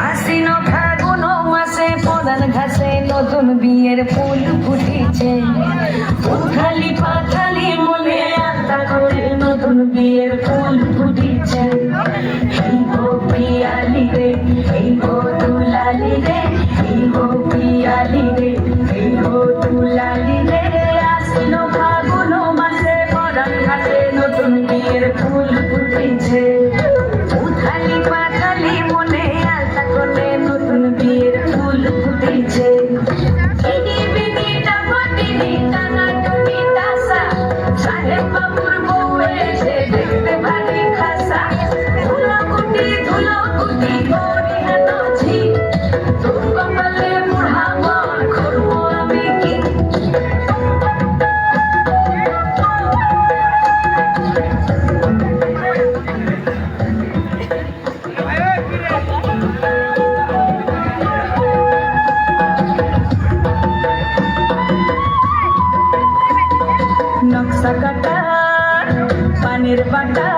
আশ্বিন ফাগুন মাসে পরান ঘাসে নতুন বিয়ের ফুল ফুটিছে। উথালি পাথালি মনে আত্মা করে নতুন বিয়ের ফুল ফুটিছে। এই গো পিয়ালি রে, এই গো দুলালি রে, এই গো পিয়ালি রে, এই গো দুলালি রে। আশ্বিন ফাগুন মাসে পরান ঘাসে নতুন বিয়ের ফুল ফুটিছে। উথালি পাথালি মনে আশা করে নতুন বিয়ের ফুল ফুটেছে। ইনি বিনি টাপাটিনি টানাটুনি তাসা, সাহেব বাবুর বউ এসে দেখতে ভারী খাসা। ধুলোকুটি ধুলোকুটি করি হেন ঝি, তোর কপালে বুড়া বর করবো আমি কি। নকশা কাটা পানির বাটা,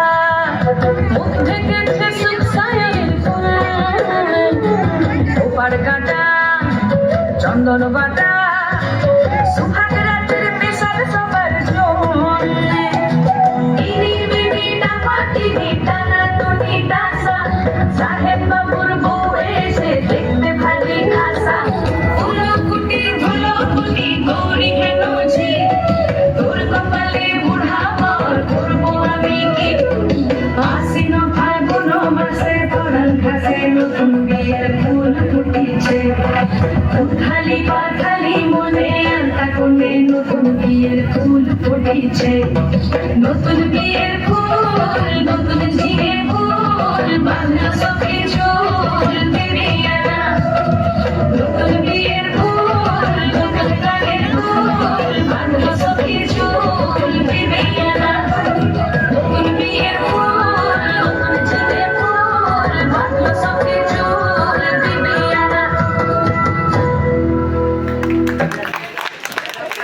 মুখ ঢেকেছে সুখসায়ের ফুল। ওপার কাটা চন্দন বাটা, সুহাগ রাতের পেশার সবার জল। ইনি বিনি টাপাটিনি টানাটুনি তাসা, সাহেব বাবুর বউ এসে দেখতে ভারী খাসা। ধুলোকুটি ধুলোকুটি গৌরী হেন ঝি, তোর কপালে বুড়া বর করবো আমি কি। আশ্বিন ফাগুন মাসে পরান ঘাসে নতুন বিয়ের ফুল ফুটিছে। উথালি পাথালি মনে আলতা কোণে নতুন বিয়ের ফুল ফুটিছে। নতুন বিয়ের ফুল নতুন ঝিঙে